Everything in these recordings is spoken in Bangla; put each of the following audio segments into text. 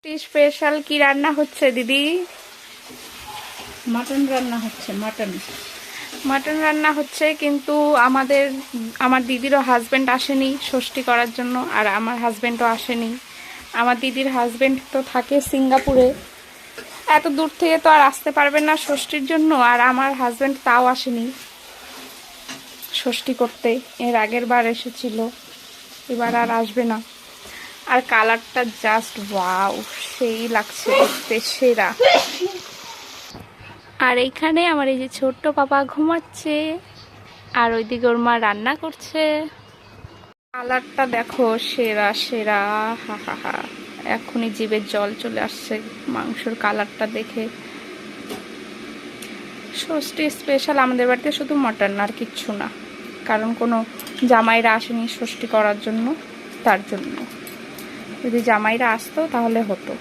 স্পেশাল কি রান্না হচ্ছে দিদি? মাটন রান্না হচ্ছে। মাটন রান্না হচ্ছে, কিন্তু আমার দিদিরও হাজবেন্ড আসেনি ষষ্ঠী করার জন্য, আর আমার হাজবেন্ডও আসেনি। আমার দিদির হাজবেন্ড তো থাকে সিঙ্গাপুরে, এত দূর থেকে তো আর আসতে পারবে না ষষ্ঠীর জন্য, আর আমার হাজবেন্ড তাও আসেনি ষষ্ঠী করতে। এর আগের বার এসেছিল, এবার আর আসবে না। আর কালারটা জাস্ট ওয়াও, সেই লাগছে দেখতে, সেরা। আর এইখানে আমার এই যে ছোট্ট পাপা ঘুমাচ্ছে, আর ওইদিকে ওর মা রান্না করছে। কালারটা দেখো, সেরা সেরা, হা হা হা, এখনই জিভে জল চলে আসছে মাংসর কালারটা দেখে। ষষ্ঠী স্পেশাল আমাদের বাড়িতে শুধু মটন, আর কিচ্ছু না, কারণ কোনো জামাইরা আসেনি ষষ্ঠী করার জন্য, তার জন্য। যদি জামাইরা আসতো তাহলে হতো।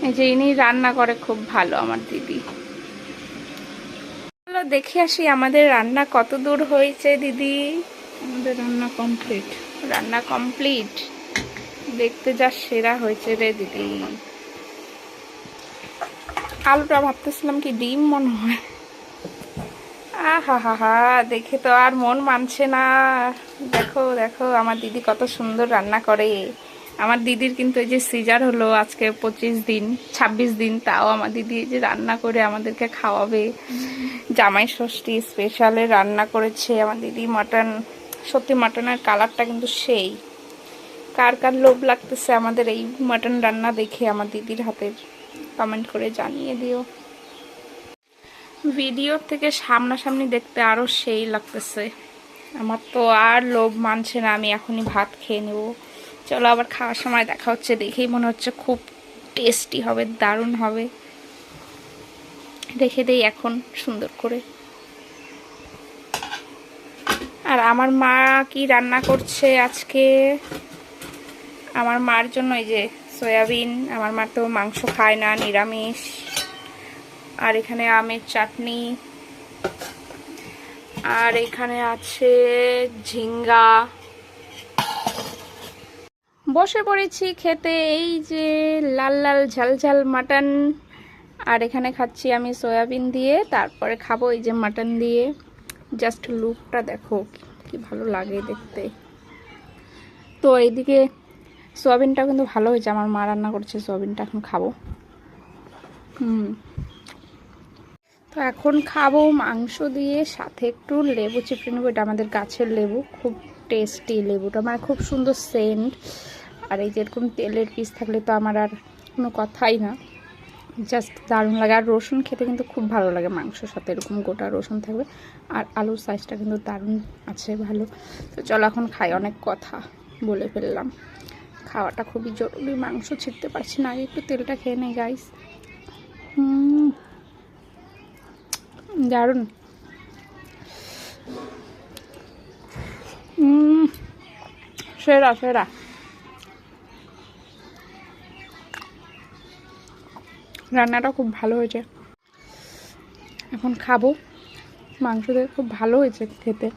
এই যে ইনি রান্না করে খুব ভালো আমার দিদি। চলো দেখে আসি আমাদের রান্না কত দূর হয়েছে দিদি। আমাদের রান্না কমপ্লিট। রান্না কমপ্লিট, দেখতে যা সেরা হয়েছে রে দিদি। আলুটা ভাবতেছিলাম কি ডিম মনে হয়। আহা হা হা, দেখে তো আর মন মানছে না। দেখো দেখো আমার দিদি কত সুন্দর রান্না করে। আমার দিদির কিন্তু এই যে সিজার হলো আজকে 26 দিন, তাও আমার দিদি এই যে রান্না করে আমাদেরকে খাওয়াবে। জামাই ষষ্ঠী স্পেশালে রান্না করেছে আমার দিদি মাটন। সত্যি মাটনের কালারটা কিন্তু সেই। কার কার লোভ লাগতেছে আমাদের এই মাটন রান্না দেখে আমার দিদির হাতের, কমেন্ট করে জানিয়ে দিও। ভিডিওর থেকে সামনাসামনি দেখতে আরো সেই লাগতেছে। আমার তো আর লোভ মানছে না, আমি এখনই ভাত খেয়ে নেব। চলো আবার খাওয়ার সময় দেখা হচ্ছে। দেখেই মনে হচ্ছে খুব টেস্টি হবে, দারুণ হবে। রেখে দেই এখন সুন্দর করে। আর আমার মা কি রান্না করছে আজকে, আমার মার জন্য এই যে সয়াবিন। আমার মা তো মাংস খায় না, নিরামিষ। আর এখানে আমের চাটনি, আর এখানে আছে ঝিঙ্গা। বসে পড়েছি খেতে, এই যে লাল লাল ঝাল ঝাল মাটন। আর এখানে খাচ্ছি আমি সয়াবিন দিয়ে, তারপরে খাবো এই যে মাটন দিয়ে। জাস্ট লুকটা দেখো কি ভালো লাগে দেখতে। তো এইদিকে সয়াবিনটা কিন্তু ভালো হয়েছে, আমার মা রান্না করছে সয়াবিনটা, এখন খাবো। তো এখন খাবো মাংস দিয়ে, সাথে একটু লেবু চিপড়ে নেবো। এটা আমাদের গাছের লেবু, খুব টেস্টি লেবুটা, মানে খুব সুন্দর সেন্ট। আর এই যে এরকম তেলের পিস থাকলে তো আমার আর কোনো কথাই না, জাস্ট দারুণ লাগে। আর রসুন খেতে কিন্তু খুব ভালো লাগে মাংসর সাথে, এরকম গোটা রসুন থাকবে। আর আলুর সাইজটা কিন্তু দারুণ আছে, ভালো। তো চলো এখন খাই, অনেক কথা বলে ফেললাম। খাওয়াটা খুবই জরুরি, মাংস ছিঁড়তে পারছি না, আগে একটু তেলটা খেয়ে নেই গাইস। দারুণ। সেরা সেরা। রান্নাটা খুব ভালো হয়েছে, এখন খাবো। মাংস দিয়ে খুব ভালো হয়েছে খেতে।